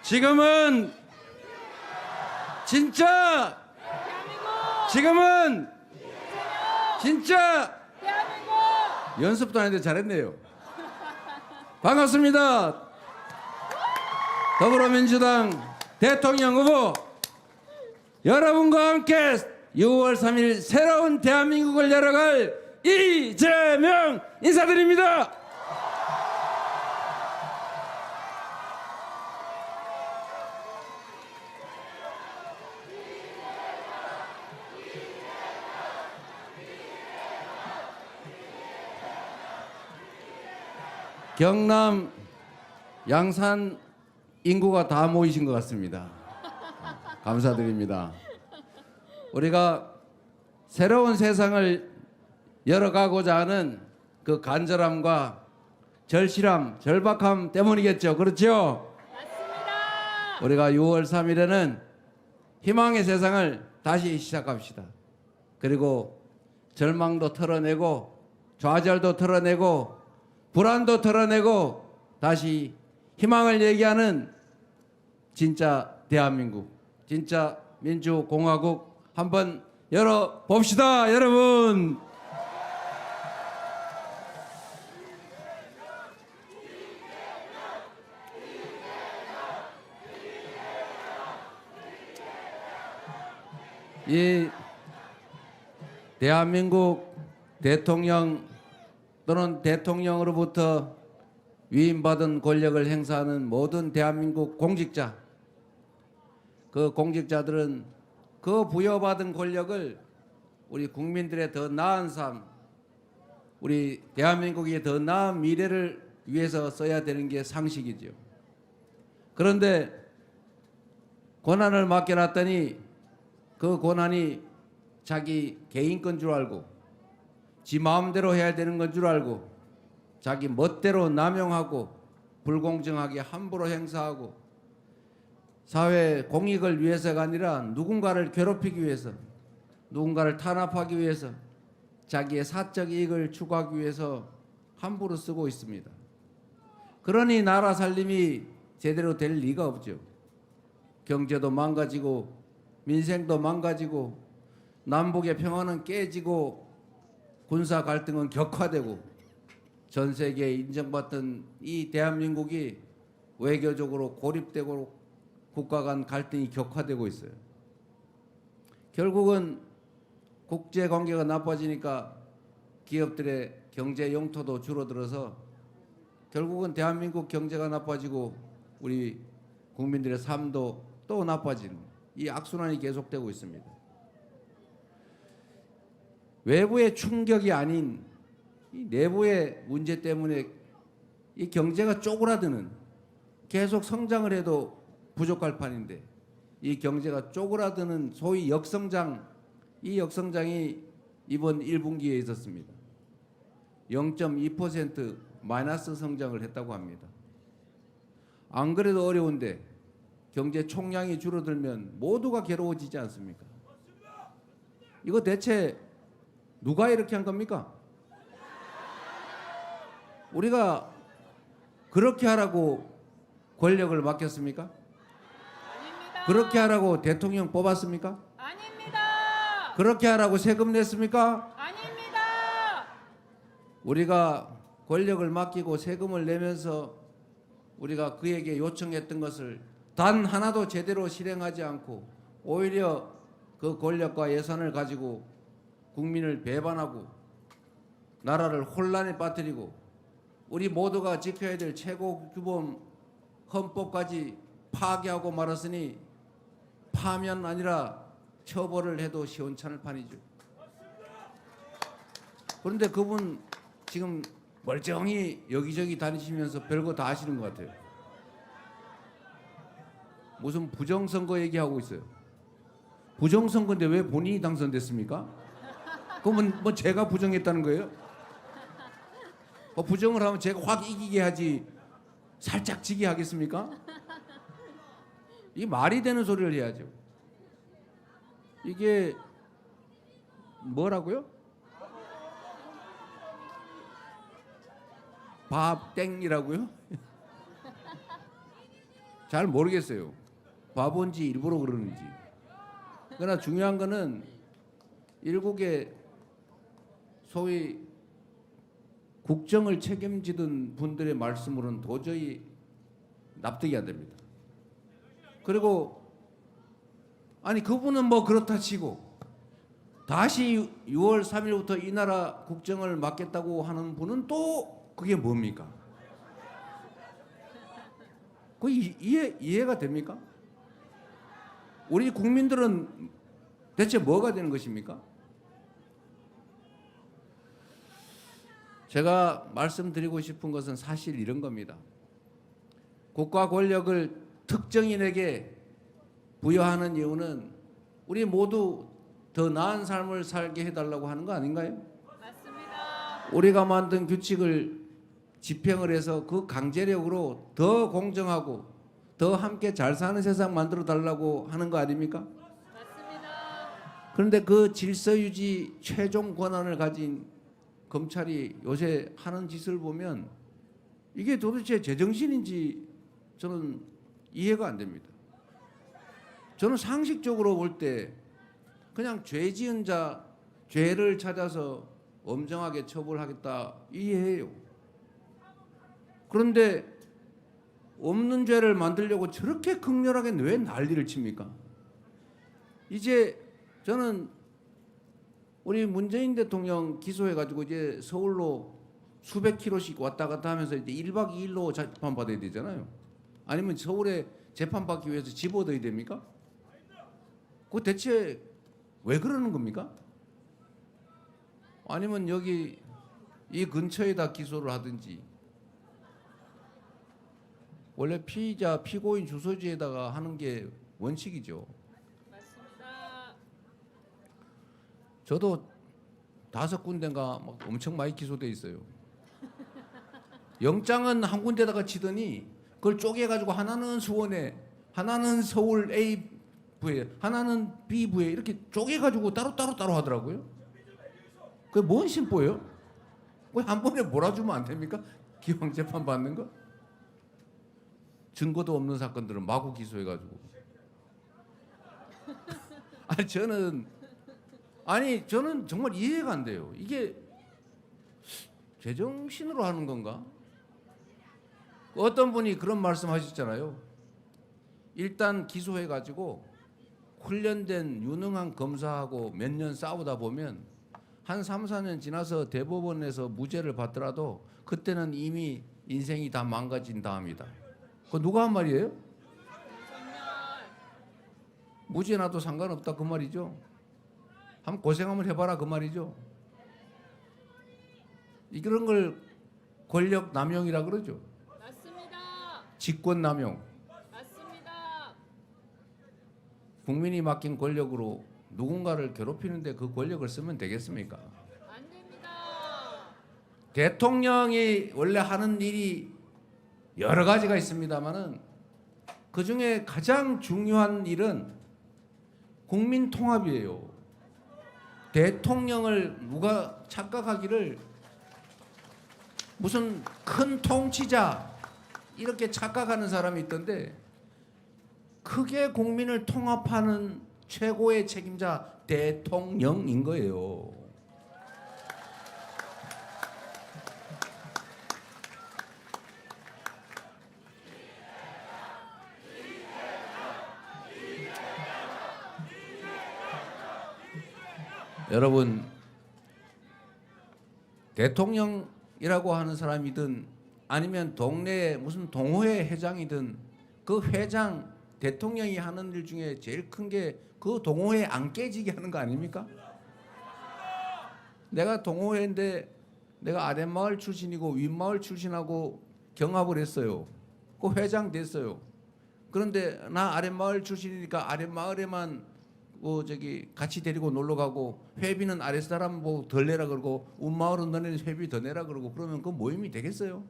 지금은 진짜 지금은 진짜 연습도 안 했는데 잘했네요. 반갑습니다. 더불어민주당 대통령 후보 여러분과 함께 6월 3일 새로운 대한민국을 열어갈 이재명 인사드립니다. 경남 양산 인구가 다 모이신 것 같습니다. 감사드립니다. 우리가 새로운 세상을 열어가고자 하는 그 간절함과 절실함, 절박함 때문이겠죠. 그렇죠? 맞습니다. 우리가 6월 3일에는 희망의 세상을 다시 시작합시다. 그리고 절망도 털어내고 좌절도 털어내고 불안도 털어내고 다시 희망을 얘기하는 진짜 대한민국, 진짜 민주공화국 한번 열어봅시다, 여러분. 이 대한민국 대통령 또는 대통령으로부터 위임받은 권력을 행사하는 모든 대한민국 공직자, 그 공직자들은 그 부여받은 권력을 우리 국민들의 더 나은 삶, 우리 대한민국의 더 나은 미래를 위해서 써야 되는 게 상식이죠. 그런데 권한을 맡겨놨더니 그 권한이 자기 개인 건 줄 알고 지 마음대로 해야 되는 건 줄 알고 자기 멋대로 남용하고 불공정하게 함부로 행사하고 사회 공익을 위해서가 아니라 누군가를 괴롭히기 위해서, 누군가를 탄압하기 위해서, 자기의 사적 이익을 추구하기 위해서 함부로 쓰고 있습니다. 그러니 나라 살림이 제대로 될 리가 없죠. 경제도 망가지고 민생도 망가지고 남북의 평화는 깨지고 군사 갈등은 격화되고 전 세계에 인정받던 이 대한민국이 외교적으로 고립되고 국가 간 갈등이 격화되고 있어요. 결국은 국제 관계가 나빠지니까 기업들의 경제 용토도 줄어들어서 결국은 대한민국 경제가 나빠지고 우리 국민들의 삶도 또 나빠지는 이 악순환이 계속되고 있습니다. 외부의 충격이 아닌 이 내부의 문제 때문에 이 경제가 쪼그라드는, 계속 성장을 해도 부족할 판인데 이 경제가 쪼그라드는 소위 역성장, 이 역성장이 이번 1분기에 있었습니다. 0.2% 마이너스 성장을 했다고 합니다. 안 그래도 어려운데 경제 총량이 줄어들면 모두가 괴로워지지 않습니까? 이거 대체 누가 이렇게 한 겁니까? 우리가 그렇게 하라고 권력을 맡겼습니까? 아닙니다. 그렇게 하라고 대통령 뽑았습니까? 아닙니다. 그렇게 하라고 세금 냈습니까? 아닙니다. 우리가 권력을 맡기고 세금을 내면서 우리가 그에게 요청했던 것을 단 하나도 제대로 실행하지 않고 오히려 그 권력과 예산을 가지고 국민을 배반하고 나라를 혼란에 빠뜨리고 우리 모두가 지켜야 될 최고 규범 헌법까지 파괴하고 말았으니 파면 아니라 처벌을 해도 시원찮을 판이죠. 그런데 그분 지금 멀쩡히 여기저기 다니시면서 별거 다 하시는 것 같아요. 무슨 부정선거 얘기하고 있어요. 부정선거인데 왜 본인이 당선됐습니까? 그러면 뭐 제가 부정했다는 거예요? 부정을 하면 제가 확 이기게 하지 살짝 지게 하겠습니까? 이게 말이 되는 소리를 해야죠. 이게 뭐라고요? 밥 땡이라고요? 잘 모르겠어요. 바본지 일부러 그러는지. 그러나 중요한 거는 일국의 소위 국정을 책임지던 분들의 말씀으로는 도저히 납득이 안 됩니다. 그리고 아니 그분은 뭐 그렇다 치고 다시 6월 3일부터 이 나라 국정을 맡겠다고 하는 분은 또 그게 뭡니까? 그 이해가 됩니까? 우리 국민들은 대체 뭐가 되는 것입니까? 제가 말씀드리고 싶은 것은 사실 이런 겁니다. 국가 권력을 특정인에게 부여하는 이유는 우리 모두 더 나은 삶을 살게 해달라고 하는 거 아닌가요? 맞습니다. 우리가 만든 규칙을 집행을 해서 그 강제력으로 더 공정하고 더 함께 잘 사는 세상 만들어 달라고 하는 거 아닙니까? 맞습니다. 그런데 그 질서 유지 최종 권한을 가진 검찰이 요새 하는 짓을 보면 이게 도대체 제정신인지 저는 이해가 안 됩니다. 저는 상식적으로 볼 때 그냥 죄 지은 자 죄를 찾아서 엄정하게 처벌하겠다 이해해요. 그런데 없는 죄를 만들려고 저렇게 극렬하게 왜 난리를 칩니까? 이제 저는 우리 문재인 대통령 기소해가지고 이제 서울로 수백 킬로씩 왔다 갔다 하면서 이제 1박 2일로 재판 받아야 되잖아요. 아니면 서울에 재판 받기 위해서 집 얻어야 됩니까? 그 대체 왜 그러는 겁니까? 아니면 여기 이 근처에다 기소를 하든지. 원래 피의자 피고인 주소지에다가 하는 게 원칙이죠. 맞습니다. 저도 5군데인가 막 엄청 많이 기소돼 있어요. 영장은 한 군데다가 치더니 그걸 쪼개가지고 하나는 수원에, 하나는 서울 A 부에, 하나는 B 부에 이렇게 쪼개가지고 따로 하더라고요. 그게 뭔 심보예요? 왜 한 번에 몰아주면 안 됩니까? 기왕 재판 받는 거? 증거도 없는 사건들은 마구 기소해가지고. 저는 정말 이해가 안 돼요. 이게 제정신으로 하는 건가? 어떤 분이 그런 말씀하셨잖아요. 일단 기소해가지고 훈련된 유능한 검사하고 몇 년 싸우다 보면 한 3, 4년 지나서 대법원에서 무죄를 받더라도 그때는 이미 인생이 다 망가진 다음이다. 그거 누가 한 말이에요? 무죄 나도 상관없다 그 말이죠. 한번 고생 한번 해봐라 그 말이죠. 이런 걸 권력 남용이라 그러죠. 맞습니다. 직권 남용. 맞습니다. 국민이 맡긴 권력으로 누군가를 괴롭히는데 그 권력을 쓰면 되겠습니까? 안 됩니다. 대통령이 원래 하는 일이 여러 가지가 있습니다만은 그 중에 가장 중요한 일은 국민 통합이에요. 대통령을 누가 착각하기를 무슨 큰 통치자 이렇게 착각하는 사람이 있던데 크게 국민을 통합하는 최고의 책임자 대통령인 거예요. 여러분, 대통령이라고 하는 사람이든 아니면 동네에 무슨 동호회 회장이든 그 회장 대통령이 하는 일 중에 제일 큰 게 그 동호회 안 깨지게 하는 거 아닙니까? 내가 동호회인데 내가 아랫마을 출신이고 윗마을 출신하고 경합을 했어요. 그 회장 됐어요. 그런데 나 아랫마을 출신이니까 아랫마을에만 같이 데리고 놀러 가고 회비는 아랫사람 뭐 덜 내라 그러고 윗마을은 너네는 회비 더 내라 그러고 그러면 그 모임이 되겠어요?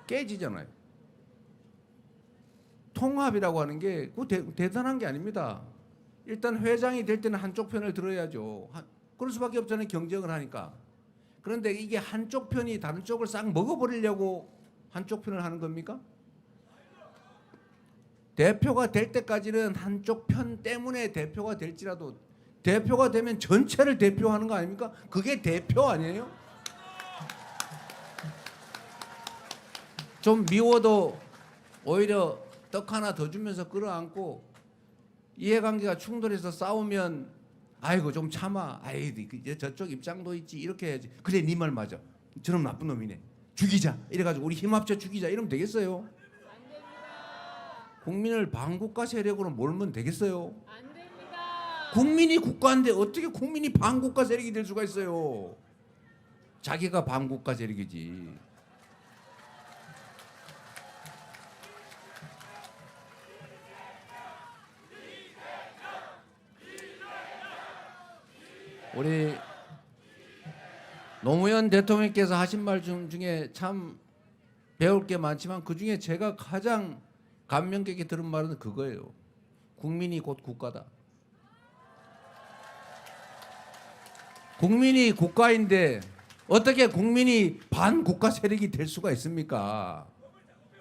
깨지잖아요. 통합이라고 하는 게 대단한 게 아닙니다. 일단 회장이 될 때는 한쪽 편을 들어야죠. 그럴 수밖에 없잖아요. 경쟁을 하니까. 그런데 이게 한쪽 편이 다른 쪽을 싹 먹어버리려고 한쪽 편을 하는 겁니까? 대표가 될 때까지는 한쪽 편 때문에 대표가 될지라도 대표가 되면 전체를 대표하는 거 아닙니까? 그게 대표 아니에요? 좀 미워도 오히려 떡 하나 더 주면서 끌어안고 이해관계가 충돌해서 싸우면 아이고 좀 참아. 아이 저쪽 입장도 있지. 이렇게 해야지. 그래 네 말 맞아. 저놈 나쁜 놈이네. 죽이자. 이래가지고 우리 힘 합쳐 죽이자. 이러면 되겠어요? 안 됩니다. 국민을 반국가 세력으로 몰면 되겠어요? 안 됩니다. 국민이 국가인데 어떻게 국민이 반국가 세력이 될 수가 있어요? 자기가 반국가 세력이지. 우리 노무현 대통령께서 하신 말 중에 참 배울 게 많지만 그중에 제가 가장 감명 깊게 들은 말은 그거예요. 국민이 곧 국가다. 국민이 국가인데 어떻게 국민이 반국가 세력이 될 수가 있습니까?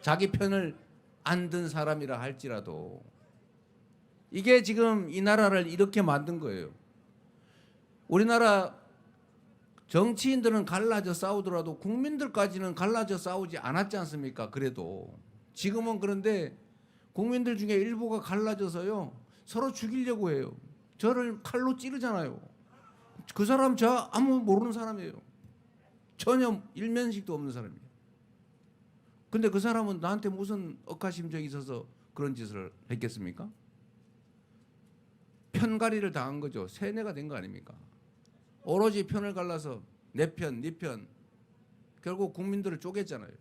자기 편을 안 든 사람이라 할지라도. 이게 지금 이 나라를 이렇게 만든 거예요. 우리나라 정치인들은 갈라져 싸우더라도 국민들까지는 갈라져 싸우지 않았지 않습니까? 그래도 지금은 그런데 국민들 중에 일부가 갈라져서요 서로 죽이려고 해요. 저를 칼로 찌르잖아요. 그 사람 저 아무 모르는 사람이에요. 전혀 일면식도 없는 사람이에요. 근데 그 사람은 나한테 무슨 억하심정이 있어서 그런 짓을 했겠습니까? 편가리를 당한 거죠. 세뇌가 된 거 아닙니까? 오로지 편을 갈라서 내 편, 네 편. 결국 국민들을 쪼갰잖아요.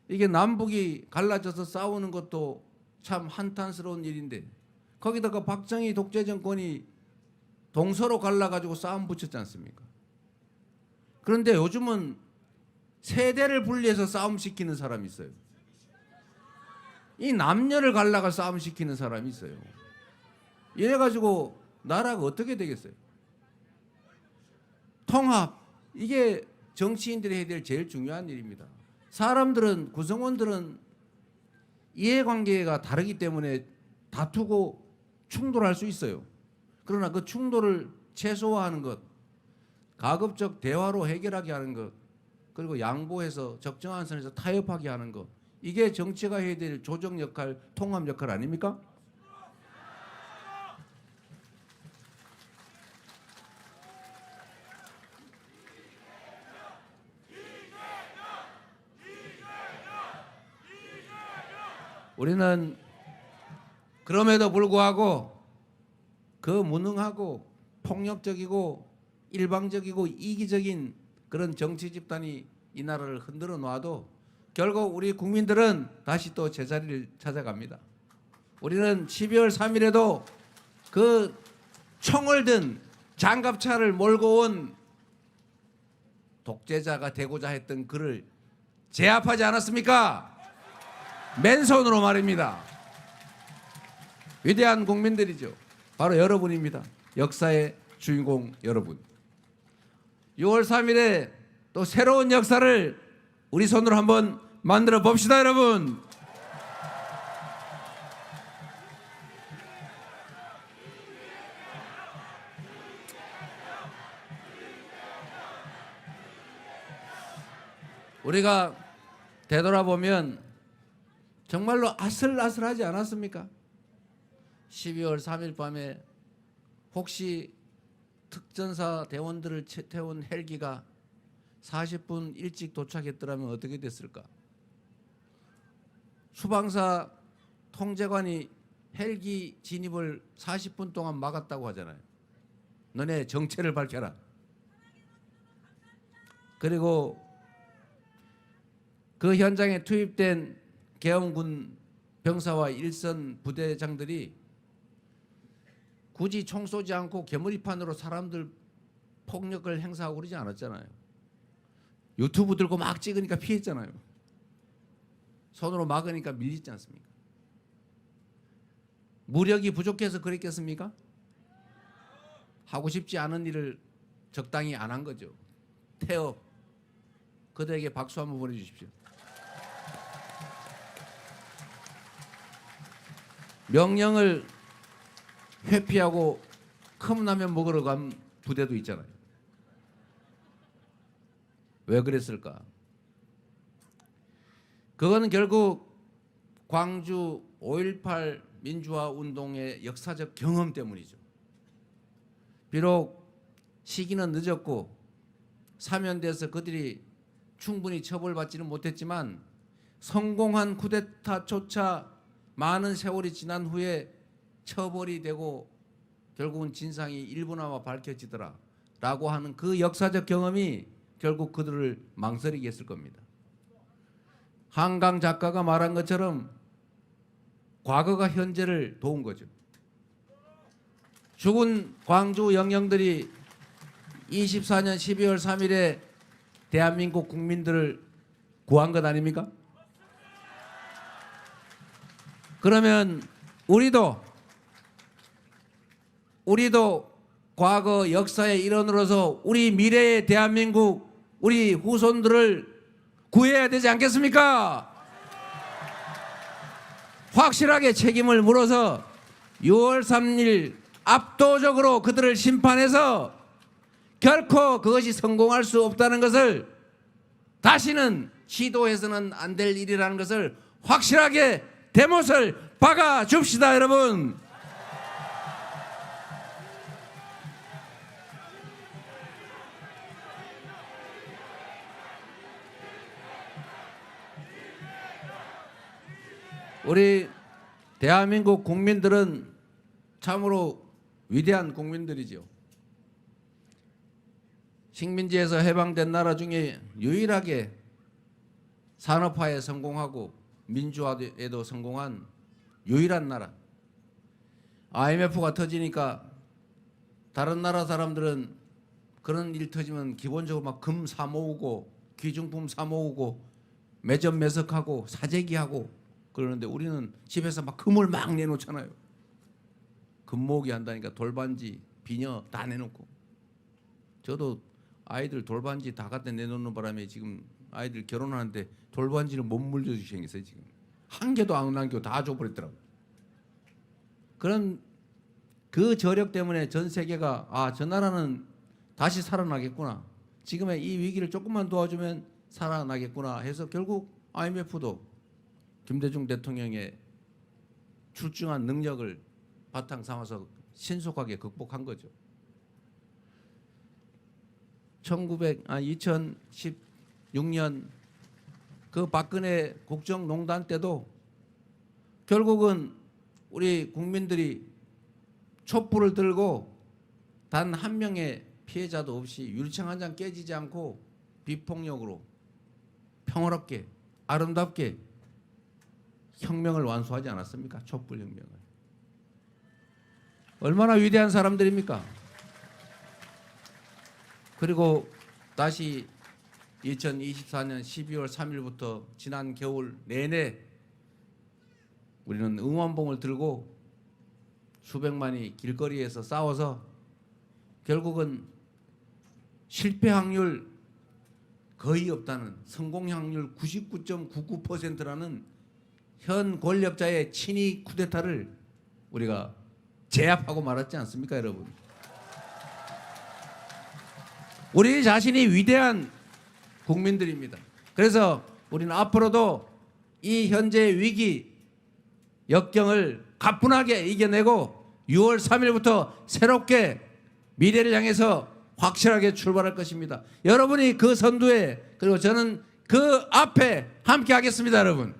이게 남북이 갈라져서 싸우는 것도 참 한탄스러운 일인데 거기다가 박정희 독재 정권이 동서로 갈라가지고 싸움 붙였지 않습니까? 그런데 요즘은 세대를 분리해서 싸움 시키는 사람이 있어요. 이 남녀를 갈라가 싸움 시키는 사람이 있어요. 이래가지고 나라가 어떻게 되겠어요? 통합, 이게 정치인들이 해야 될 제일 중요한 일입니다. 사람들은, 구성원들은 이해관계가 다르기 때문에 다투고 충돌할 수 있어요. 그러나 그 충돌을 최소화하는 것, 가급적 대화로 해결하게 하는 것, 그리고 양보해서 적정한 선에서 타협하게 하는 것, 이게 정치가 해야 될 조정 역할, 통합 역할 아닙니까? 우리는 그럼에도 불구하고 그 무능하고 폭력적이고 일방적이고 이기적인 그런 정치 집단이 이 나라를 흔들어 놔도 결국 우리 국민들은 다시 또 제자리를 찾아갑니다. 우리는 12월 3일에도 그 총을 든 장갑차를 몰고 온 독재자가 되고자 했던 그를 제압하지 않았습니까? 맨손으로 말입니다. 위대한 국민들이죠. 바로 여러분입니다. 역사의 주인공 여러분. 6월 3일에 또 새로운 역사를 우리 손으로 한번 만들어 봅시다, 여러분. 우리가 되돌아보면 정말로 아슬아슬하지 않았습니까? 12월 3일 밤에 혹시 특전사 대원들을 태운 헬기가 40분 일찍 도착했더라면 어떻게 됐을까? 수방사 통제관이 헬기 진입을 40분 동안 막았다고 하잖아요. 너네 정체를 밝혀라. 그리고 그 현장에 투입된 계엄군 병사와 일선 부대장들이 굳이 총 쏘지 않고 개머리판으로 사람들 폭력을 행사하고 그러지 않았잖아요. 유튜브 들고 막 찍으니까 피했잖아요. 손으로 막으니까 밀리지 않습니까? 무력이 부족해서 그랬겠습니까? 하고 싶지 않은 일을 적당히 안 한 거죠. 태업. 그들에게 박수 한번 보내주십시오. 명령을 회피하고 컵라면 먹으러 간 부대도 있잖아요. 왜 그랬을까? 그거는 결국 광주 5.18 민주화 운동의 역사적 경험 때문이죠. 비록 시기는 늦었고 사면돼서 그들이 충분히 처벌받지는 못했지만 성공한 쿠데타조차 많은 세월이 지난 후에 처벌이 되고 결국은 진상이 일부나마 밝혀지더라 라고 하는 그 역사적 경험이 결국 그들을 망설이게 했을 겁니다. 한강 작가가 말한 것처럼 과거가 현재를 도운 거죠. 죽은 광주 영령들이 24년 12월 3일에 대한민국 국민들을 구한 것 아닙니까? 그러면 우리도 과거 역사의 일원으로서 우리 미래의 대한민국 우리 후손들을 구해야 되지 않겠습니까? 확실하게 책임을 물어서 6월 3일 압도적으로 그들을 심판해서 결코 그것이 성공할 수 없다는 것을 다시는 시도해서는 안 될 일이라는 것을 확실하게 대못을 박아 줍시다, 여러분. 우리 대한민국 국민들은 참으로 위대한 국민들이죠. 식민지에서 해방된 나라 중에 유일하게 산업화에 성공하고 민주화에도 성공한 유일한 나라. IMF가 터지니까 다른 나라 사람들은 그런 일 터지면 기본적으로 막 금 사 모으고 귀중품 사 모으고 매점 매석하고 사재기하고 그러는데 우리는 집에서 막 금을 막 내놓잖아요. 금 모으기 한다니까 돌반지, 비녀 다 내놓고. 저도 아이들 돌반지 다 갖다 내놓는 바람에 지금 아이들 결혼하는데 돌반지를 못 물려주게 생겼어요. 지금 한 개도 안 남기고 다 줘버렸더라고요. 그런 그 저력 때문에 전 세계가 아, 저 나라는 다시 살아나겠구나. 지금의 이 위기를 조금만 도와주면 살아나겠구나 해서 결국 IMF도 김대중 대통령의 출중한 능력을 바탕 삼아서 신속하게 극복한 거죠. 2016년 그 박근혜 국정농단 때도 결국은 우리 국민들이 촛불을 들고 단 한 명의 피해자도 없이 유리창 한 장 깨지지 않고 비폭력으로 평화롭게 아름답게 혁명을 완수하지 않았습니까? 촛불 혁명을. 얼마나 위대한 사람들입니까? 그리고 다시 2024년 12월 3일부터 지난 겨울 내내 우리는 응원봉을 들고 수백만이 길거리에서 싸워서 결국은 실패 확률 거의 없다는 성공 확률 99.99%라는 현 권력자의 친위 쿠데타를 우리가 제압하고 말았지 않습니까, 여러분? 우리 자신이 위대한 국민들입니다. 그래서 우리는 앞으로도 이 현재 위기 역경을 가뿐하게 이겨내고 6월 3일부터 새롭게 미래를 향해서 확실하게 출발할 것입니다. 여러분이 그 선두에 그리고 저는 그 앞에 함께 하겠습니다, 여러분.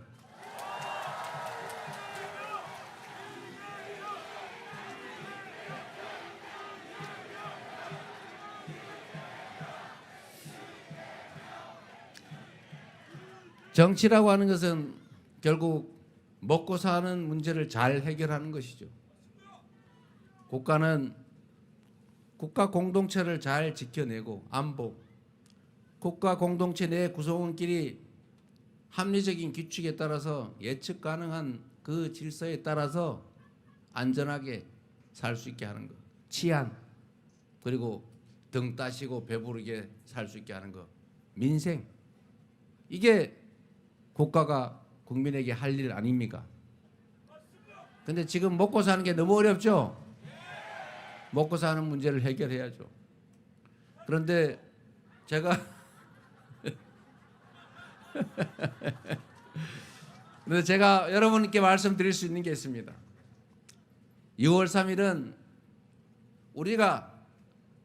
정치라고 하는 것은 결국 먹고 사는 문제를 잘 해결하는 것이죠. 국가는 국가 공동체를 잘 지켜내고 안보, 국가 공동체 내 구성원끼리 합리적인 규칙에 따라서 예측 가능한 그 질서에 따라서 안전하게 살 수 있게 하는 것, 치안, 그리고 등 따시고 배부르게 살 수 있게 하는 것, 민생, 이게 국가가 국민에게 할 일 아닙니까? 근데 지금 먹고 사는 게 너무 어렵죠? 먹고 사는 문제를 해결해야죠. 그런데 제가 그래서 제가 여러분께 말씀드릴 수 있는 게 있습니다. 6월 3일은 우리가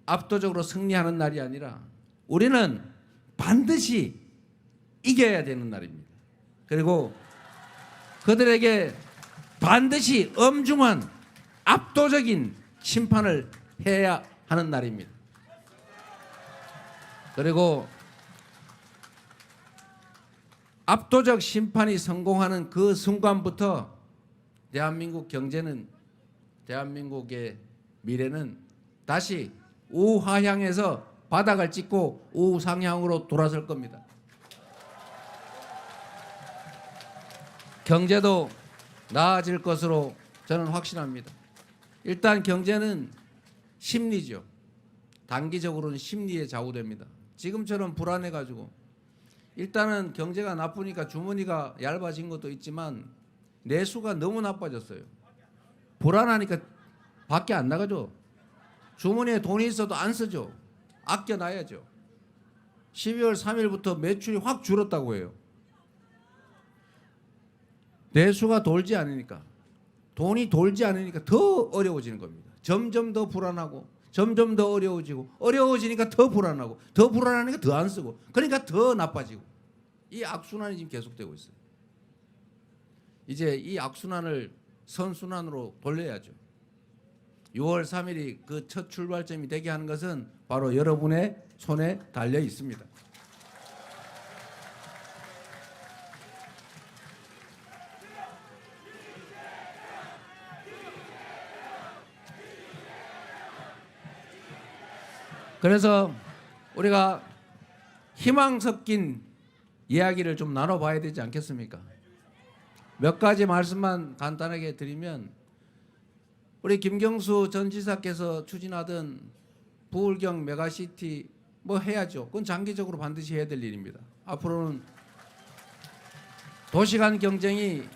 압도적으로 승리하는 날이 아니라 우리는 반드시 이겨야 되는 날입니다. 그리고 그들에게 반드시 엄중한 압도적인 심판을 해야 하는 날입니다. 그리고 압도적 심판이 성공하는 그 순간부터 대한민국 경제는, 대한민국의 미래는 다시 우하향에서 바닥을 찍고 우상향으로 돌아설 겁니다. 경제도 나아질 것으로 저는 확신합니다. 일단 경제는 심리죠. 단기적으로는 심리에 좌우됩니다. 지금처럼 불안해가지고 일단은 경제가 나쁘니까 주머니가 얇아진 것도 있지만 내수가 너무 나빠졌어요. 불안하니까 밖에 안 나가죠. 주머니에 돈이 있어도 안 쓰죠. 아껴놔야죠. 12월 3일부터 매출이 확 줄었다고 해요. 내수가 돌지 않으니까, 돈이 돌지 않으니까 더 어려워지는 겁니다. 점점 더 불안하고 점점 더 어려워지고, 어려워지니까 더 불안하고, 더 불안하니까 더 안 쓰고, 그러니까 더 나빠지고, 이 악순환이 지금 계속되고 있어요. 이제 이 악순환을 선순환으로 돌려야죠. 6월 3일이 그 첫 출발점이 되게 하는 것은 바로 여러분의 손에 달려 있습니다. 그래서 우리가 희망 섞인 이야기를 좀 나눠봐야 되지 않겠습니까? 몇 가지 말씀만 간단하게 드리면, 우리 김경수 전 지사께서 추진하던 부울경 메가시티 뭐 해야죠. 그건 장기적으로 반드시 해야 될 일입니다. 앞으로는 도시간 경쟁이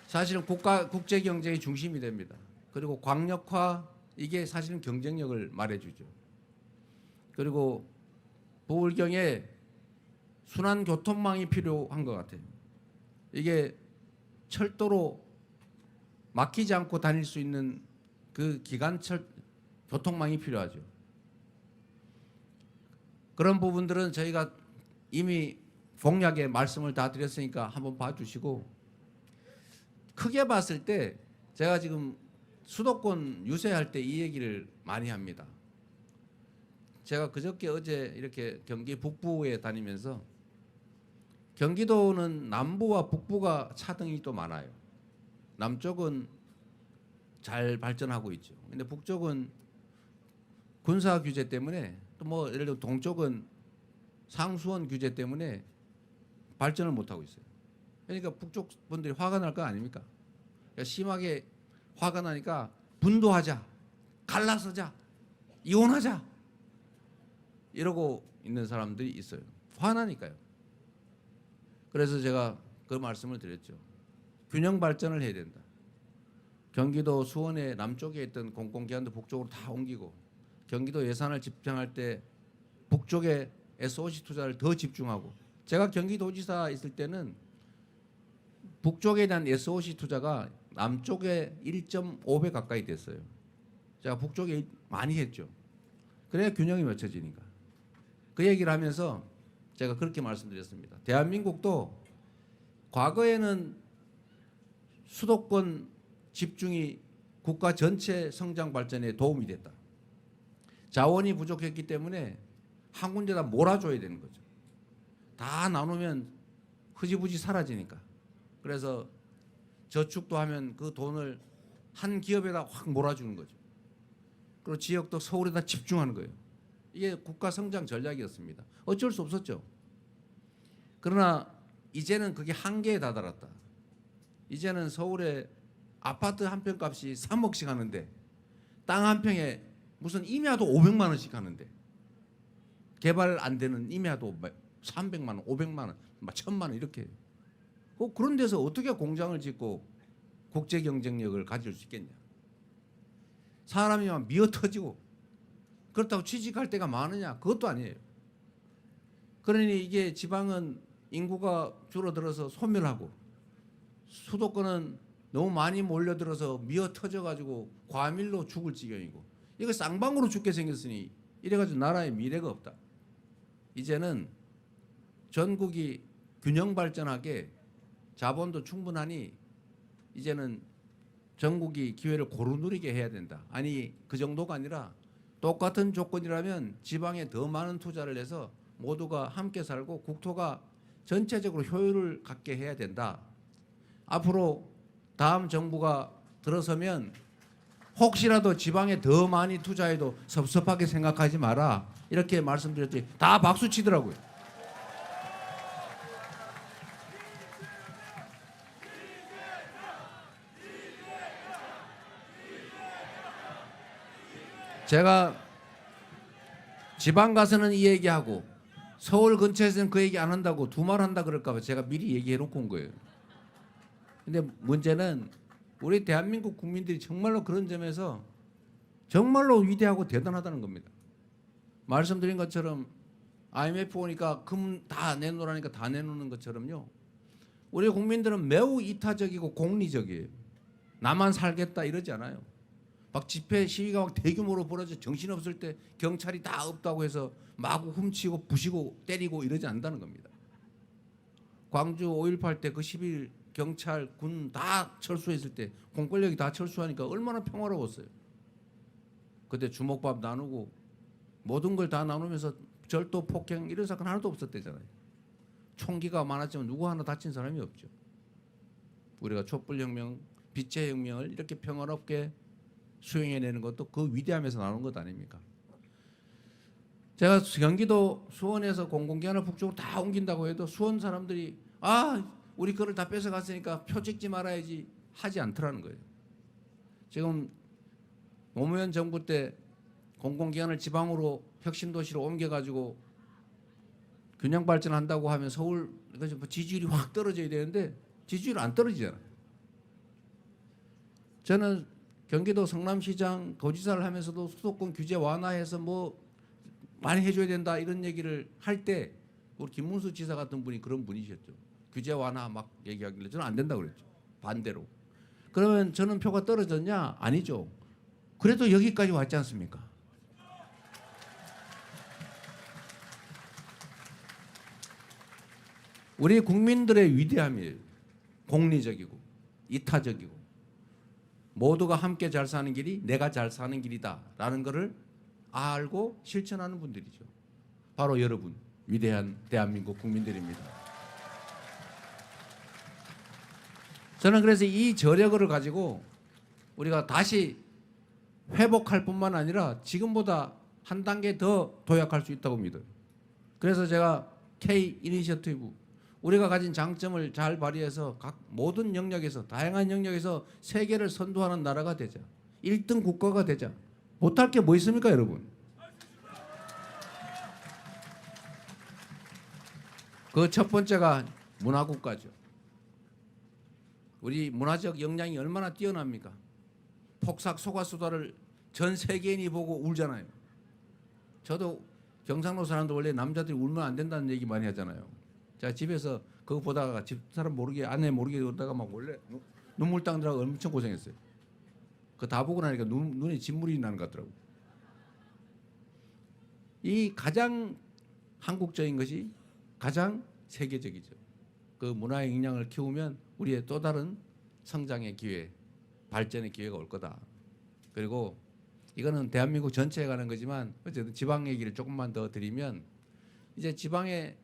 사실은 국제 경쟁의 중심이 됩니다. 그리고 광역화, 이게 사실은 경쟁력을 말해주죠. 그리고 부울경에 순환 교통망이 필요한 것 같아요. 이게 철도로 막히지 않고 다닐 수 있는 그 기간철 교통망이 필요하죠. 그런 부분들은 저희가 이미 공약에 말씀을 다 드렸으니까 한번 봐주시고, 크게 봤을 때 제가 지금 수도권 유세할 때 이 얘기를 많이 합니다. 제가 그저께 어제 이렇게 경기 북부에 다니면서, 경기도는 남부와 북부가 차등이 또 많아요. 남쪽은 잘 발전하고 있죠. 근데 북쪽은 군사 규제 때문에, 또 뭐 예를 들어 동쪽은 상수원 규제 때문에 발전을 못 하고 있어요. 그러니까 북쪽 분들이 화가 날 거 아닙니까? 그러니까 심하게 화가 나니까 분도하자, 갈라서자, 이혼하자, 이러고 있는 사람들이 있어요. 화나니까요. 그래서 제가 그 말씀을 드렸죠. 균형 발전을 해야 된다. 경기도 수원의 남쪽에 있던 공공기관도 북쪽으로 다 옮기고, 경기도 예산을 집행할 때 북쪽에 SOC 투자를 더 집중하고, 제가 경기도지사 있을 때는 북쪽에 대한 SOC 투자가 남쪽에 1.5배 가까이 됐어요. 제가 북쪽에 많이 했죠. 그래야 균형이 맞춰지니까. 그 얘기를 하면서 제가 그렇게 말씀드렸습니다. 대한민국도 과거에는 수도권 집중이 국가 전체 성장 발전에 도움이 됐다. 자원이 부족했기 때문에 한 군데다 몰아줘야 되는 거죠. 다 나누면 흐지부지 사라지니까. 그래서 저축도 하면 그 돈을 한 기업에다 확 몰아주는 거죠. 그리고 지역도 서울에다 집중하는 거예요. 이게 국가 성장 전략이었습니다. 어쩔 수 없었죠. 그러나 이제는 그게 한계에 다다랐다. 이제는 서울에 아파트 한 평 값이 3억씩 하는데, 땅 한 평에 무슨 임야도 500만 원씩 하는데, 개발 안 되는 임야도 300만 원, 500만 원, 1000만 원 이렇게 해요. 그런 데서 어떻게 공장을 짓고 국제 경쟁력을 가질 수 있겠냐? 사람이 막 미어 터지고 그렇다고 취직할 때가 많으냐? 그것도 아니에요. 그러니 이게 지방은 인구가 줄어들어서 소멸하고 수도권은 너무 많이 몰려들어서 미어 터져가지고 과밀로 죽을 지경이고 이거 쌍방으로 죽게 생겼으니 이래가지고 나라의 미래가 없다. 이제는 전국이 균형 발전하게 자본도 충분하니 이제는 전국이 기회를 고루 누리게 해야 된다. 아니 그 정도가 아니라 똑같은 조건이라면 지방에 더 많은 투자를 해서 모두가 함께 살고 국토가 전체적으로 효율을 갖게 해야 된다. 앞으로 다음 정부가 들어서면 혹시라도 지방에 더 많이 투자해도 섭섭하게 생각하지 마라. 이렇게 말씀드렸더니 다 박수 치더라고요. 제가 지방 가서는 이 얘기하고 서울 근처에서는 그 얘기 안 한다고 두말 한다 그럴까 봐 제가 미리 얘기해 놓고 온 거예요. 근데 문제는 우리 대한민국 국민들이 정말로 그런 점에서 정말로 위대하고 대단하다는 겁니다. 말씀드린 것처럼 IMF 오니까 금 다 내놓으라니까 다 내놓는 것처럼요. 우리 국민들은 매우 이타적이고 공리적이에요. 나만 살겠다 이러지 않아요. 막 집회 시위가 막 대규모로 벌어져 정신없을 때 경찰이 다 없다고 해서 마구 훔치고 부시고 때리고 이러지 않는다는 겁니다. 광주 5.18 때 그 10일 경찰 군 다 철수했을 때 공권력이 다 철수하니까 얼마나 평화로웠어요. 그때 주먹밥 나누고 모든 걸 다 나누면서 절도 폭행 이런 사건 하나도 없었대잖아요. 총기가 많았지만 누구 하나 다친 사람이 없죠. 우리가 촛불혁명, 빛의 혁명을 이렇게 평화롭게 수행해내는 것도 그 위대함에서 나오는 것 아닙니까? 제가 경기도 수원에서 공공기관을 북쪽으로 다 옮긴다고 해도 수원 사람들이 우리 거를 다 뺏어갔으니까 표 찍지 말아야지 하지 않더라는 거예요. 지금 노무현 정부 때 공공기관을 지방으로 혁신도시로 옮겨가지고 균형 발전한다고 하면 서울 지지율이 확 떨어져야 되는데 지지율 안 떨어지잖아요. 저는 경기도 성남시장 도지사를 하면서도 수도권 규제 완화해서 뭐 많이 해줘야 된다 이런 얘기를 할 때 우리 김문수 지사 같은 분이 그런 분이셨죠. 규제 완화 막 얘기하길래 저는 안 된다고 그랬죠. 반대로. 그러면 저는 표가 떨어졌냐? 아니죠. 그래도 여기까지 왔지 않습니까? 우리 국민들의 위대함이에요. 공리적이고 이타적이고 모두가 함께 잘 사는 길이 내가 잘 사는 길이다라는 것을 알고 실천하는 분들이죠. 바로 여러분 위대한 대한민국 국민들입니다. 저는 그래서 이 저력을 가지고 우리가 다시 회복할 뿐만 아니라 지금보다 한 단계 더 도약할 수 있다고 믿어요. 그래서 제가 K 이니셔티브 우리가 가진 장점을 잘 발휘해서 각 모든 영역에서 다양한 영역에서 세계를 선도하는 나라가 되자. 1등 국가가 되자. 못할 게 뭐 있습니까, 여러분? 그 첫 번째가 문화국가죠. 우리 문화적 역량이 얼마나 뛰어납니까? 폭삭 속았수다를 전 세계인이 보고 울잖아요. 저도 경상도 사람도 원래 남자들이 울면 안 된다는 얘기 많이 하잖아요. 제가 집에서 그거 보다가 집 사람 모르게 아내 모르게 울다가 막 원래 눈물 닦느라고 엄청 고생했어요. 그 다 보고 나니까 눈에 진물이 나는 것 같더라고. 이 가장 한국적인 것이 가장 세계적이죠. 그 문화의 역량을 키우면 우리의 또 다른 성장의 기회, 발전의 기회가 올 거다. 그리고 이거는 대한민국 전체에 관한 거지만 어쨌든 지방 얘기를 조금만 더 드리면 이제 지방의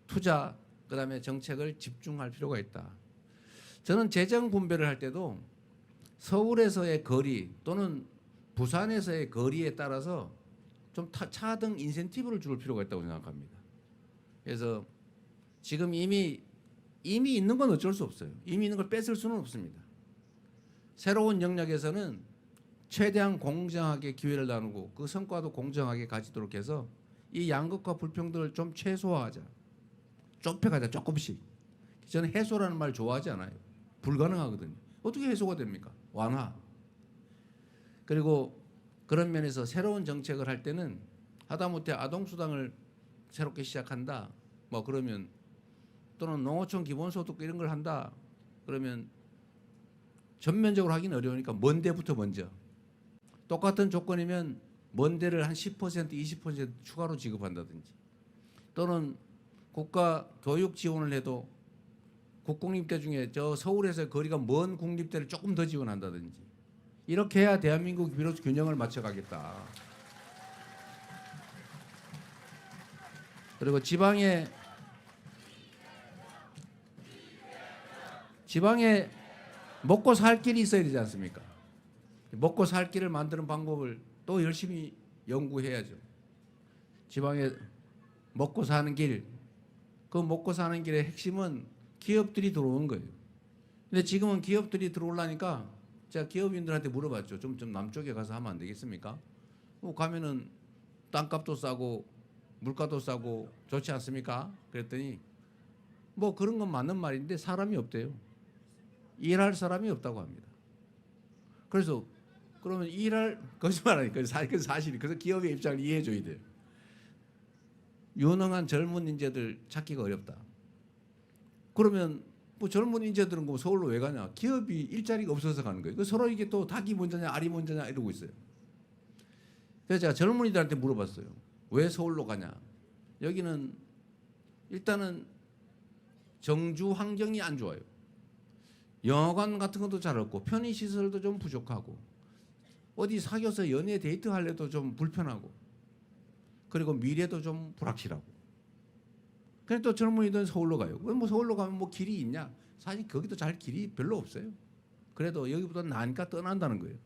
투자 그다음에 정책을 집중할 필요가 있다. 저는 재정 분배를 할 때도 서울에서의 거리 또는 부산에서의 거리에 따라서 좀 차등 인센티브를 줄 필요가 있다고 생각합니다. 그래서 지금 이미 있는 건 어쩔 수 없어요. 이미 있는 걸 뺏을 수는 없습니다. 새로운 영역에서는 최대한 공정하게 기회를 나누고 그 성과도 공정하게 가지도록 해서 이 양극화 불평등을 좀 최소화하자. 좁혀가자 조금씩. 저는 해소라는 말 좋아하지 않아요. 불가능하거든요. 어떻게 해소가 됩니까? 완화. 그리고 그런 면에서 새로운 정책을 할 때는 하다못해 아동수당을 새롭게 시작한다. 뭐 그러면 또는 농어촌 기본소득 이런 걸 한다. 그러면 전면적으로 하기는 어려우니까 먼 데부터 먼저. 똑같은 조건이면 먼 데를 한 10%, 20% 추가로 지급한다든지. 또는 국가 교육 지원을 해도 국공립대 중에 저 서울에서 거리가 먼 국립대를 조금 더 지원한다든지. 이렇게 해야 대한민국이 비로소 균형을 맞춰가겠다. 그리고 지방에 먹고 살 길이 있어야 되지 않습니까? 먹고 살 길을 만드는 방법을 또 열심히 연구해야죠. 지방에 먹고 사는 길, 그 먹고 사는 길의 핵심은 기업들이 들어오는 거예요. 근데 지금은 기업들이 들어오려니까 제가 기업인들한테 물어봤죠. 좀 남쪽에 가서 하면 안 되겠습니까? 뭐 가면은 땅값도 싸고 물가도 싸고 좋지 않습니까? 그랬더니 뭐 그런 건 맞는 말인데 사람이 없대요. 일할 사람이 없다고 합니다. 그래서 그러면 거짓말하니까 그 사실이. 그래서 기업의 입장을 이해해 줘야 돼요. 유능한 젊은 인재들 찾기가 어렵다. 그러면 뭐 젊은 인재들은 뭐 서울로 왜 가냐? 기업이 일자리가 없어서 가는 거예요. 서로 이게 또 닭이 먼저냐 알이 먼저냐 이러고 있어요. 그래서 제가 젊은이들한테 물어봤어요. 왜 서울로 가냐? 여기는 일단은 정주 환경이 안 좋아요. 영화관 같은 것도 잘 없고 편의시설도 좀 부족하고 어디 사귀어서 연애 데이트 하려도 좀 불편하고 그리고 미래도 좀 불확실하고. 그래서 또 젊은이들은 서울로 가요. 왜 뭐 서울로 가면 뭐 길이 있냐? 사실 거기도 잘 길이 별로 없어요. 그래도 여기보다 나으니까 떠난다는 거예요.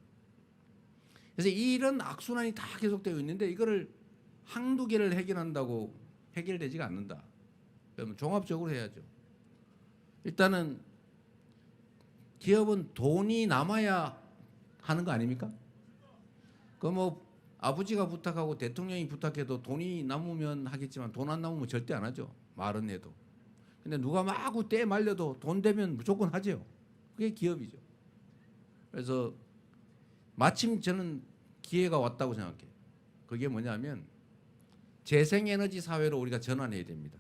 그래서 이런 악순환이 다 계속되어 있는데 이거를 한두 개를 해결한다고 해결되지가 않는다. 그러면 종합적으로 해야죠. 일단은 기업은 돈이 남아야 하는 거 아닙니까? 그 뭐 아버지가 부탁하고 대통령이 부탁해도 돈이 남으면 하겠지만 돈 안 남으면 절대 안 하죠. 말은 해도. 근데 누가 마구 때 말려도 돈 되면 무조건 하죠. 그게 기업이죠. 그래서 마침 저는 기회가 왔다고 생각해요. 그게 뭐냐면 재생에너지 사회로 우리가 전환해야 됩니다.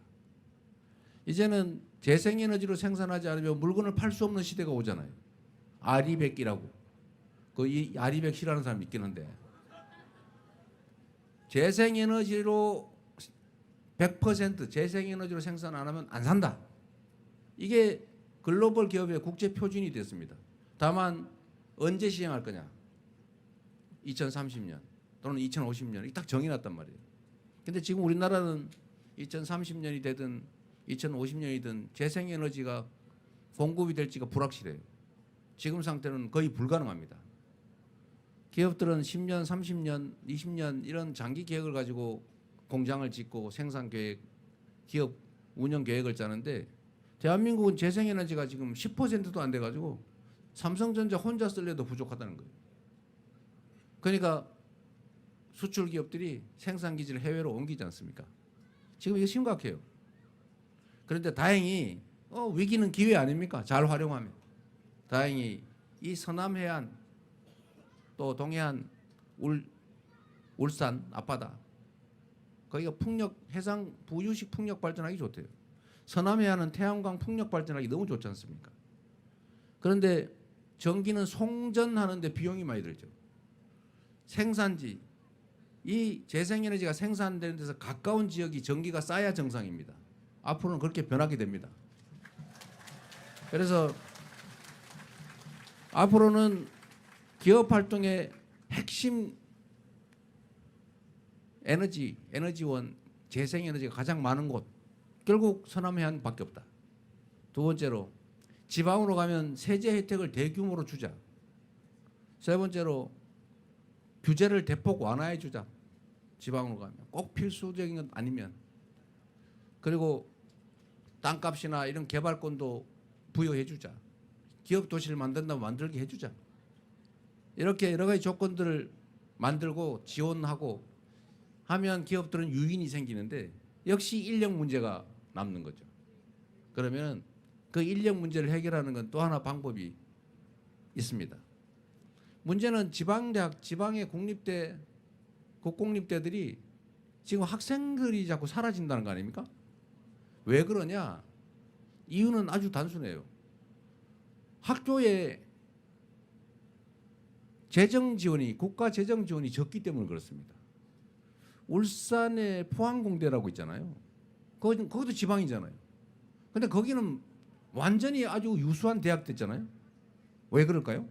이제는 재생에너지로 생산하지 않으면 물건을 팔 수 없는 시대가 오잖아요. 아리백이라고. 이 아리백 싫어하는 사람 있긴 한데 재생에너지로 100% 재생에너지로 생산 안 하면 안 산다. 이게 글로벌 기업의 국제 표준이 됐습니다. 다만 언제 시행할 거냐? 2030년 또는 2050년 딱 정해놨단 말이에요. 근데 지금 우리나라는 2030년이 되든 2050년이든 재생에너지가 공급이 될지가 불확실해요. 지금 상태는 거의 불가능합니다. 기업들은 10년, 30년, 20년 이런 장기 계획을 가지고 공장을 짓고 생산 계획, 기업 운영 계획을 짜는데 대한민국은 재생에너지가 지금 10%도 안 돼가지고 삼성전자 혼자 쓸래도 부족하다는 거예요. 그러니까 수출 기업들이 생산 기지를 해외로 옮기지 않습니까? 지금 이거 심각해요. 그런데 다행히 위기는 기회 아닙니까? 잘 활용하면. 다행히 이 서남해안 또 동해안 울산 앞바다 거기가 풍력 해상 부유식 풍력 발전하기 좋대요. 서남해안은 태양광 풍력 발전하기 너무 좋지 않습니까? 그런데 전기는 송전하는데 비용이 많이 들죠. 생산지 이 재생에너지가 생산되는 데서 가까운 지역이 전기가 싸야 정상입니다. 앞으로는 그렇게 변하게 됩니다. 그래서 앞으로는 기업 활동의 핵심 에너지원, 재생에너지가 가장 많은 곳 결국 서남해안밖에 없다. 두 번째로 지방으로 가면 세제 혜택을 대규모로 주자. 세 번째로 규제를 대폭 완화해 주자. 지방으로 가면 꼭 필수적인 건 아니면. 그리고 땅값이나 이런 개발권도 부여해 주자. 기업 도시를 만든다면 만들게 해 주자. 이렇게 여러 가지 조건들을 만들고 지원하고 하면 기업들은 유인이 생기는데 역시 인력 문제가 남는 거죠. 그러면 그 인력 문제를 해결하는 건 또 하나 방법이 있습니다. 문제는 지방대학, 지방의 공립대, 국공립대들이 지금 학생들이 자꾸 사라진다는 거 아닙니까? 왜 그러냐? 이유는 아주 단순해요. 학교에 재정 지원이, 국가 재정 지원이 적기 때문에 그렇습니다. 울산의 포항공대라고 있잖아요. 거기도 지방이잖아요. 근데 거기는 완전히 아주 유수한 대학 됐잖아요. 왜 그럴까요?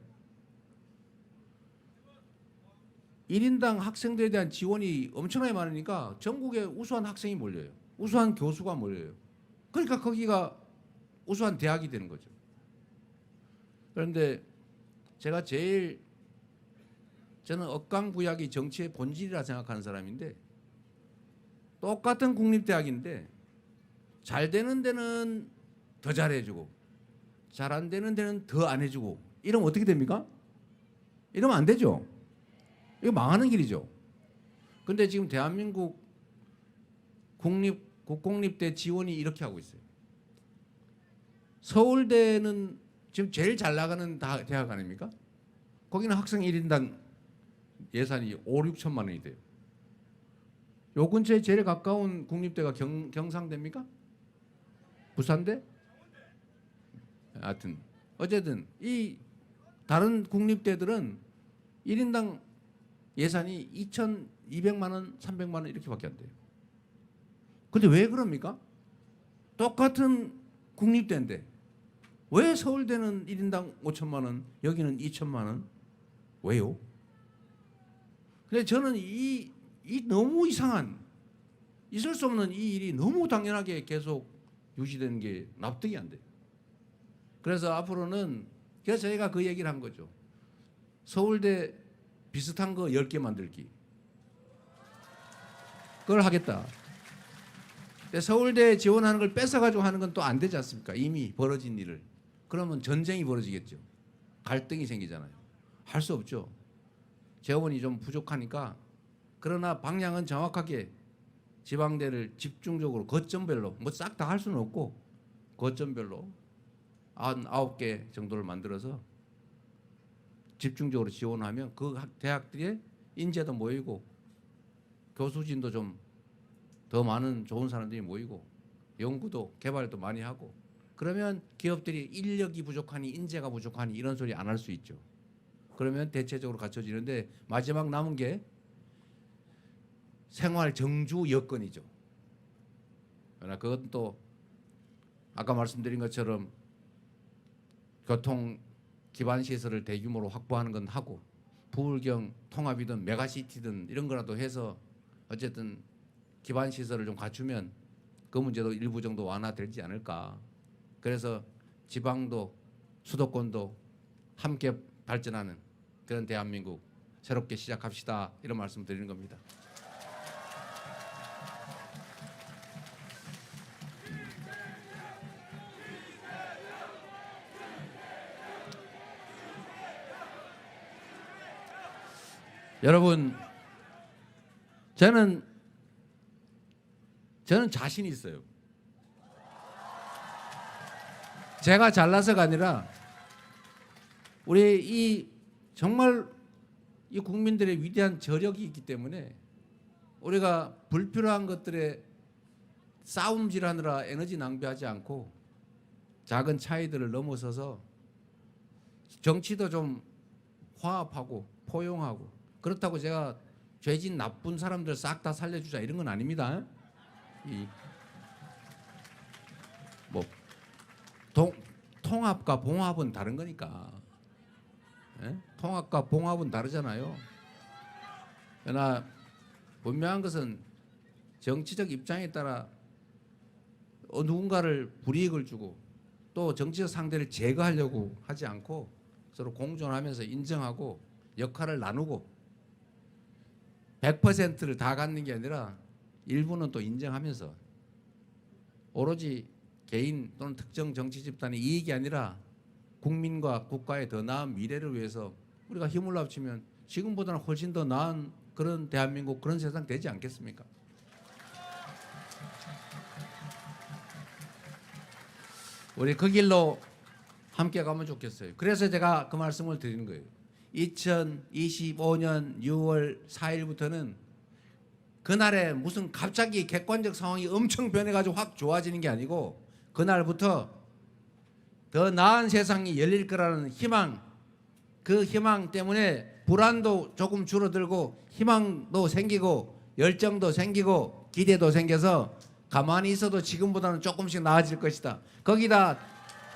1인당 학생들에 대한 지원이 엄청나게 많으니까 전국에 우수한 학생이 몰려요. 우수한 교수가 몰려요. 그러니까 거기가 우수한 대학이 되는 거죠. 그런데 제가 저는 억강부약이 정치의 본질이라 생각하는 사람인데, 똑같은 국립대학인데 잘 되는 데는 더 잘해주고 잘 안 되는 데는 더 안 해주고, 이러면 어떻게 됩니까? 이러면 안 되죠. 이거 망하는 길이죠. 근데 지금 대한민국 국공립대 지원이 이렇게 하고 있어요. 서울대는 지금 제일 잘 나가는 대학 아닙니까? 거기는 학생 1인당 예산이 5, 6천만 원이 돼요. 요 근처에 제일 가까운 국립대가 경상대입니까? 부산대? 하여튼 어쨌든 이 다른 국립대들은 1인당 예산이 2,200만 원, 300만 원 이렇게밖에 안 돼요. 근데 왜 그럽니까? 똑같은 국립대인데 왜 서울대는 1인당 5천만 원, 여기는 2천만 원? 왜요? 근데 저는 이 너무 이상한, 있을 수 없는 이 일이 너무 당연하게 계속 유지되는 게 납득이 안 돼요. 그래서 앞으로는, 그래서 저희가 그 얘기를 한 거죠. 서울대 비슷한 거 10개 만들기. 그걸 하겠다. 근데 서울대 지원하는 걸 뺏어가지고 하는 건 또 안 되지 않습니까? 이미 벌어진 일을. 그러면 전쟁이 벌어지겠죠. 갈등이 생기잖아요. 할 수 없죠. 재원이 좀 부족하니까. 그러나 방향은 정확하게 지방대를 집중적으로 거점별로, 뭐 싹 다 할 수는 없고 거점별로 9개 정도를 만들어서 집중적으로 지원하면 그 대학들의 인재도 모이고 교수진도 좀 더 많은 좋은 사람들이 모이고 연구도 개발도 많이 하고, 그러면 기업들이 인력이 부족하니 인재가 부족하니 이런 소리 안 할 수 있죠. 그러면 대체적으로 갖춰지는데, 마지막 남은 게 생활 정주 여건이죠. 그러나 그것은 또 아까 말씀드린 것처럼 교통 기반 시설을 대규모로 확보하는 건 하고, 부울경 통합이든 메가시티든 이런 거라도 해서 어쨌든 기반 시설을 좀 갖추면 그 문제도 일부 정도 완화되지 않을까. 그래서 지방도 수도권도 함께 발전하는 그런 대한민국 새롭게 시작합시다, 이런 말씀 드리는 겁니다. 여러분, 저는 자신 있어요. 제가 잘나서가 아니라 우리 정말 이 국민들의 위대한 저력이 있기 때문에 우리가 불필요한 것들에 싸움질하느라 에너지 낭비하지 않고 작은 차이들을 넘어서서 정치도 좀 화합하고 포용하고, 그렇다고 제가 죄진 나쁜 사람들 싹 다 살려주자 이런 건 아닙니다. 뭐 통합과 봉합은 다른 거니까. 예? 통합과 봉합은 다르잖아요. 그러나 분명한 것은 정치적 입장에 따라 누군가를 불이익을 주고 또 정치적 상대를 제거하려고 하지 않고 서로 공존하면서 인정하고 역할을 나누고 100%를 다 갖는 게 아니라 일부는 또 인정하면서 오로지 개인 또는 특정 정치 집단의 이익이 아니라 국민과 국가의 더 나은 미래를 위해서 우리가 힘을 합치면 지금보다는 훨씬 더 나은 그런 대한민국, 그런 세상 되지 않겠습니까? 우리 그 길로 함께 가면 좋겠어요. 그래서 제가 그 말씀을 드리는 거예요. 2025년 6월 4일부터는 그날에 무슨 갑자기 객관적 상황이 엄청 변해가지고 확 좋아지는 게 아니고 그날부터 더 나은 세상이 열릴 거라는 희망, 그 희망 때문에 불안도 조금 줄어들고 희망도 생기고 열정도 생기고 기대도 생겨서 가만히 있어도 지금보다는 조금씩 나아질 것이다. 거기다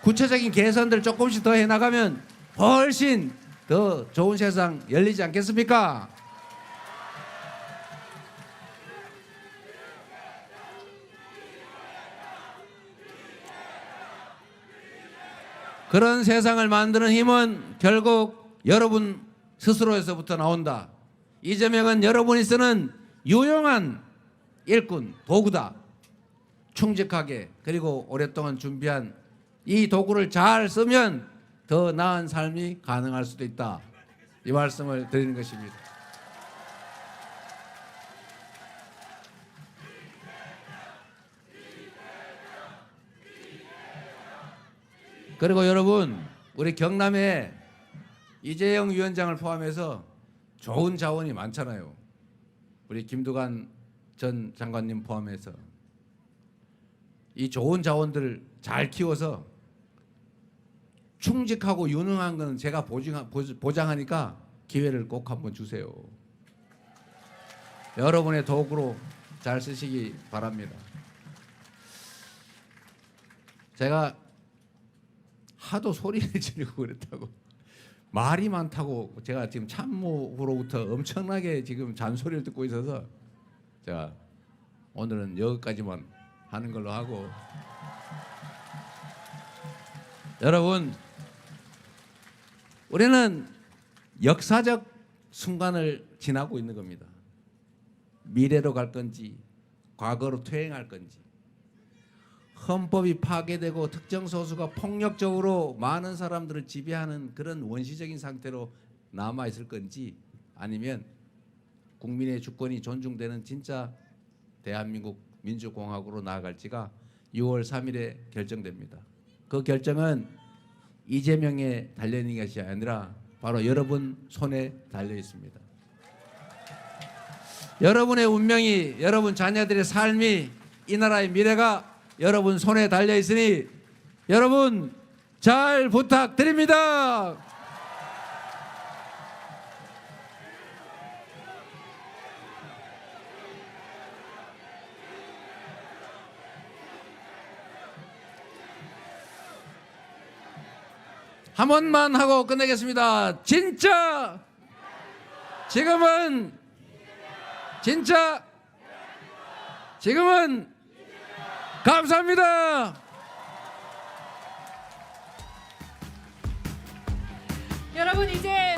구체적인 개선들 조금씩 더 해나가면 훨씬 더 좋은 세상 열리지 않겠습니까? 그런 세상을 만드는 힘은 결국 여러분 스스로에서부터 나온다. 이재명은 여러분이 쓰는 유용한 일꾼, 도구다. 충직하게 그리고 오랫동안 준비한 이 도구를 잘 쓰면 더 나은 삶이 가능할 수도 있다. 이 말씀을 드리는 것입니다. 그리고 여러분, 우리 경남에 이재영 위원장을 포함해서 좋은 자원이 많잖아요. 우리 김두관 전 장관님 포함해서 이 좋은 자원들을 잘 키워서 충직하고 유능한 건 제가 보장하니까 기회를 꼭 한번 주세요. 여러분의 도구로 잘 쓰시기 바랍니다. 제가 하도 소리를 지르고 그랬다고 말이 많다고 제가 지금 참모로부터 엄청나게 지금 잔소리를 듣고 있어서 제가 오늘은 여기까지만 하는 걸로 하고, 여러분 우리는 역사적 순간을 지나고 있는 겁니다. 미래로 갈 건지 과거로 퇴행할 건지, 헌법이 파괴되고 특정 소수가 폭력적으로 많은 사람들을 지배하는 그런 원시적인 상태로 남아 있을 건지, 아니면 국민의 주권이 존중되는 진짜 대한민국 민주공화국으로 나아갈지가 6월 3일에 결정됩니다. 그 결정은 이재명에 달려 있는 것이 아니라 바로 여러분 손에 달려 있습니다. 여러분의 운명이, 여러분 자녀들의 삶이, 이 나라의 미래가 여러분 손에 달려 있으니 여러분 잘 부탁드립니다. 한 번만 하고 끝내겠습니다. 진짜 지금은 감사합니다. 여러분 이제